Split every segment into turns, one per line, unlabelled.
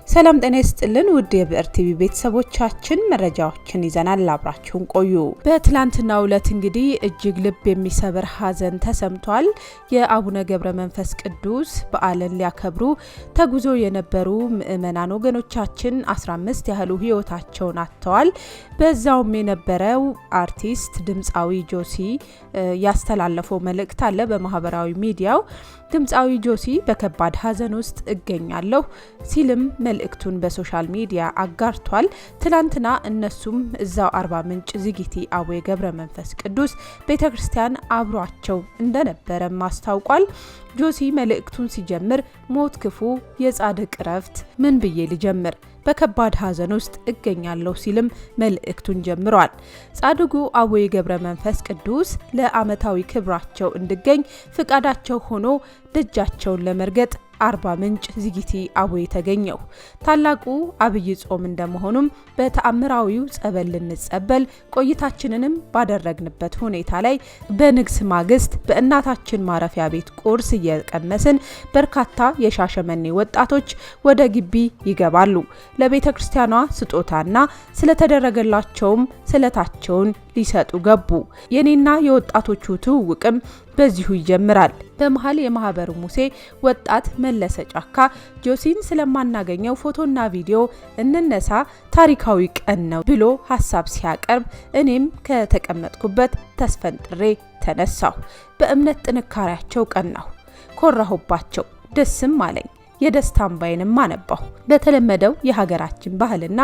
ሰላም ጤና ይስጥልን ውድ የብዕር ቲቪ ቤተሰቦቻችን መረጃዎችን ይዘናል። አብራችሁን ቆዩ። በትላንትናው ዕለት እንግዲህ እጅግ ልብ የሚሰብር ሀዘን ተሰምቷል። የአቡነ ገብረ መንፈስ ቅዱስ በዓልን ሊያከብሩ ተጉዞ የነበሩ ምእመናን ወገኖቻችን 15 ያህሉ ህይወታቸውን አጥተዋል። በዛውም የነበረው አርቲስት ድምፃዊ ጆሲ ያስተላለፈው መልእክት አለ በማህበራዊ ሚዲያው። ድምፃዊ ጆሲ በከባድ ሀዘን ውስጥ እገኛለሁ ሲልም መልእክቱን በሶሻል ሚዲያ አጋርቷል። ትላንትና እነሱም እዛው አርባ ምንጭ ዚጊቲ አቡነ ገብረ መንፈስ ቅዱስ ቤተክርስቲያን አብሯቸው እንደነበረም አስታውቋል። ጆሲ መልእክቱን ሲጀምር ሞት ክፉ የጻድቅ ረፍት ምን ብዬ ልጀምር በከባድ ሀዘን ውስጥ እገኛለሁ ሲልም መልእክቱን ጀምሯል። ጻድቁ አቡነ ገብረ መንፈስ ቅዱስ ለዓመታዊ ክብራቸው እንድገኝ ፍቃዳቸው ሆኖ ደጃቸውን ለመርገጥ አርባ ምንጭ ዚጊቲ አቡነ ተገኘው። ታላቁ አብይ ጾም እንደመሆኑም በተአምራዊው ጸበል ልንጸበል ቆይታችንንም ባደረግንበት ሁኔታ ላይ በንግስ ማግስት በእናታችን ማረፊያ ቤት ቁርስ እየቀመስን በርካታ የሻሸመኔ ወጣቶች ወደ ግቢ ይገባሉ። ለቤተ ክርስቲያኗ ስጦታና ስለተደረገላቸውም ስለታቸውን ሊሰጡ ገቡ። የኔና የወጣቶቹ ትውውቅም በዚሁ ይጀምራል። በመሃል የማህበሩ ሙሴ ወጣት መለሰ ጫካ ጆሲን ስለማናገኘው ፎቶና ቪዲዮ እንነሳ ታሪካዊ ቀን ነው ብሎ ሀሳብ ሲያቀርብ እኔም ከተቀመጥኩበት ተስፈንጥሬ ተነሳሁ። በእምነት ጥንካሬያቸው ቀናሁ፣ ኮራሁባቸው፣ ደስም አለኝ። የደስታ እንባዬንም አነባሁ። በተለመደው የሀገራችን ባህልና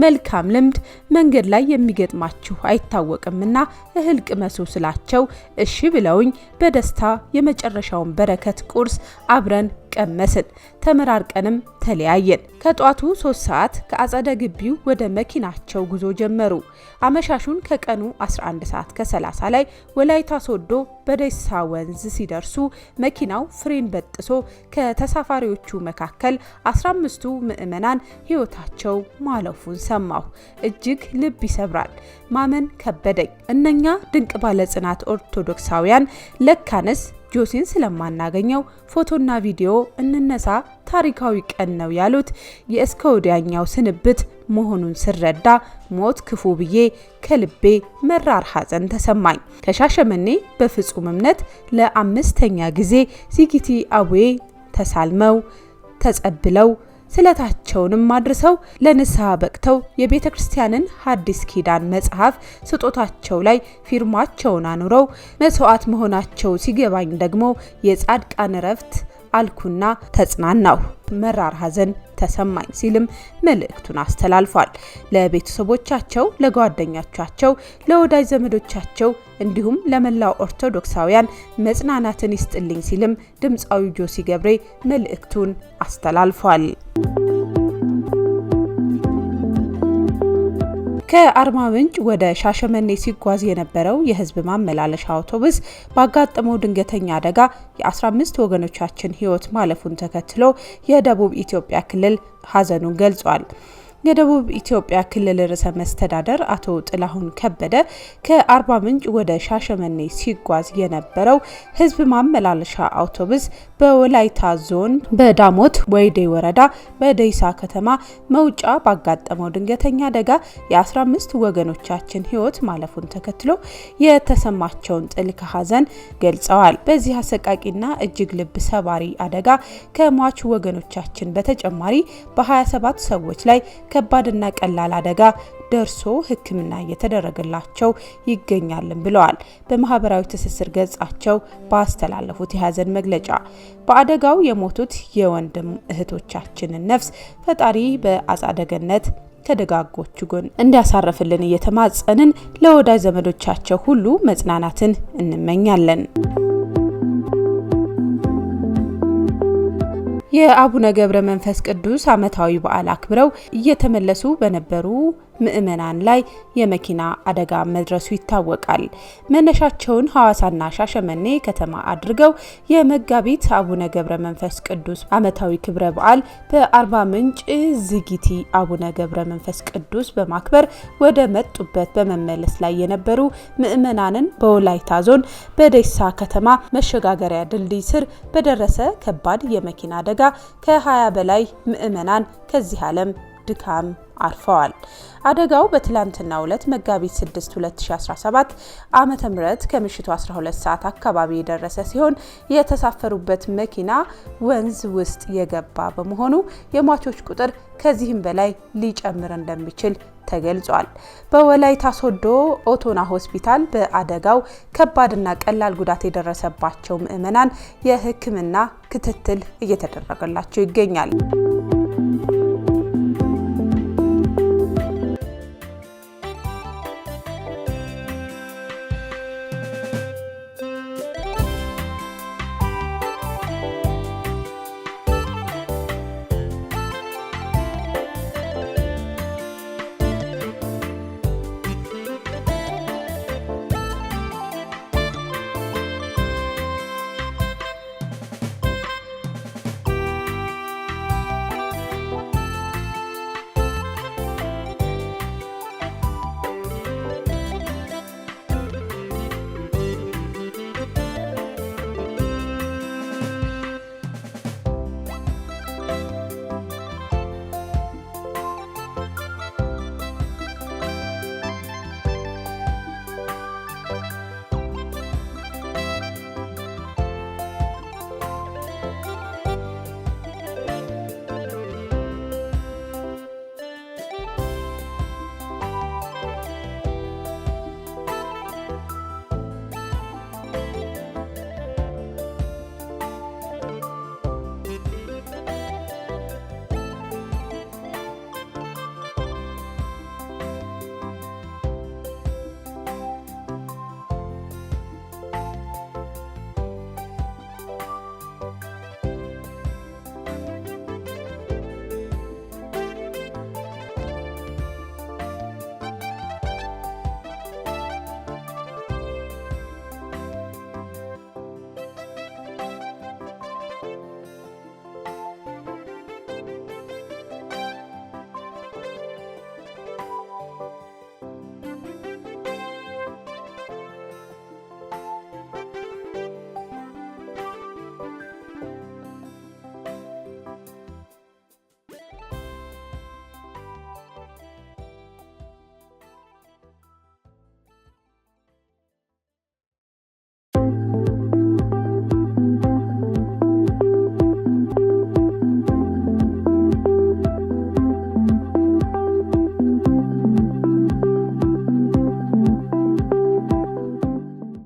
መልካም ልምድ መንገድ ላይ የሚገጥማችሁ አይታወቅምና እህል ቅመሱ ስላቸው እሺ ብለውኝ በደስታ የመጨረሻውን በረከት ቁርስ አብረን ቀመስን። ተመራርቀንም ተለያየን። ከጧቱ 3 ሰዓት ከአጸደ ግቢው ወደ መኪናቸው ጉዞ ጀመሩ። አመሻሹን ከቀኑ 11 ሰዓት ከ30 ላይ ወላይታ ሶዶ በደሳ ወንዝ ሲደርሱ መኪናው ፍሬን በጥሶ ከተሳፋሪዎቹ መካከል 15ቱ ምእመናን ህይወታቸው ማለፉን ሰማሁ። እጅግ ልብ ይሰብራል። ማመን ከበደኝ። እነኛ ድንቅ ባለጽናት ኦርቶዶክሳውያን ለካንስ ጆሲን ስለማናገኘው ፎቶና ቪዲዮ እንነሳ ታሪካዊ ቀን ነው ያሉት የእስከ ወዲያኛው ስንብት መሆኑን ስረዳ ሞት ክፉ ብዬ ከልቤ መራር ሀዘን ተሰማኝ። ከሻሸመኔ በፍጹም እምነት ለ5ኛ ጊዜ ዚጊቲ አቡነ ተሳልመው ተጸብለው ስለታቸውንም አድርሰው ለንስሐ በቅተው የቤተ ክርስቲያንን ሐዲስ ኪዳን መጽሐፍ ስጦታቸው ላይ ፊርማቸውን አኑረው መስዋዕት መሆናቸው ሲገባኝ ደግሞ የጻድቃን ረፍት አልኩና ተጽናናሁ። መራር ሀዘን ተሰማኝ ሲልም መልእክቱን አስተላልፏል። ለቤተሰቦቻቸው፣ ለጓደኞቻቸው፣ ለወዳጅ ዘመዶቻቸው እንዲሁም ለመላው ኦርቶዶክሳውያን መጽናናትን ይስጥልኝ ሲልም ድምፃዊ ጆሲ ገብሬ መልእክቱን አስተላልፏል። ከአርባ ምንጭ ወደ ሻሸመኔ ሲጓዝ የነበረው የህዝብ ማመላለሻ አውቶቡስ ባጋጠመው ድንገተኛ አደጋ የ15 ወገኖቻችን ህይወት ማለፉን ተከትሎ የደቡብ ኢትዮጵያ ክልል ሀዘኑን ገልጿል። የደቡብ ኢትዮጵያ ክልል ርዕሰ መስተዳደር አቶ ጥላሁን ከበደ ከአርባ ምንጭ ወደ ሻሸመኔ ሲጓዝ የነበረው ህዝብ ማመላለሻ አውቶቡስ በወላይታ ዞን በዳሞት ወይዴ ወረዳ በደይሳ ከተማ መውጫ ባጋጠመው ድንገተኛ አደጋ የ15 ወገኖቻችን ህይወት ማለፉን ተከትሎ የተሰማቸውን ጥልቅ ሀዘን ገልጸዋል። በዚህ አሰቃቂና እጅግ ልብ ሰባሪ አደጋ ከሟቹ ወገኖቻችን በተጨማሪ በ27 ሰዎች ላይ ከባድና ቀላል አደጋ ደርሶ ሕክምና እየተደረገላቸው ይገኛልን ብለዋል። በማህበራዊ ትስስር ገጻቸው ባስተላለፉት የሀዘን መግለጫ በአደጋው የሞቱት የወንድም እህቶቻችንን ነፍስ ፈጣሪ በአጸደ ገነት ከደጋጎቹ ጎን እንዲያሳርፍልን እየተማጸንን ለወዳጅ ዘመዶቻቸው ሁሉ መጽናናትን እንመኛለን። የአቡነ ገብረ መንፈስ ቅዱስ ዓመታዊ በዓል አክብረው እየተመለሱ በነበሩ ምዕመናን ላይ የመኪና አደጋ መድረሱ ይታወቃል። መነሻቸውን ሐዋሳና ሻሸመኔ ከተማ አድርገው የመጋቢት አቡነ ገብረ መንፈስ ቅዱስ ዓመታዊ ክብረ በዓል በአርባ ምንጭ ዝጊቲ አቡነ ገብረ መንፈስ ቅዱስ በማክበር ወደ መጡበት በመመለስ ላይ የነበሩ ምዕመናንን በወላይታ ዞን በዴሳ ከተማ መሸጋገሪያ ድልድይ ስር በደረሰ ከባድ የመኪና አደጋ ከ20 በላይ ምዕመናን ከዚህ ዓለም ድካም አርፈዋል። አደጋው በትላንትናው ዕለት መጋቢት 6 2017 ዓመተ ምህረት ከምሽቱ 12 ሰዓት አካባቢ የደረሰ ሲሆን የተሳፈሩበት መኪና ወንዝ ውስጥ የገባ በመሆኑ የሟቾች ቁጥር ከዚህም በላይ ሊጨምር እንደሚችል ተገልጿል። በወላይታ ሶዶ ኦቶና ሆስፒታል በአደጋው ከባድና ቀላል ጉዳት የደረሰባቸው ምዕመናን የሕክምና ክትትል እየተደረገላቸው ይገኛል።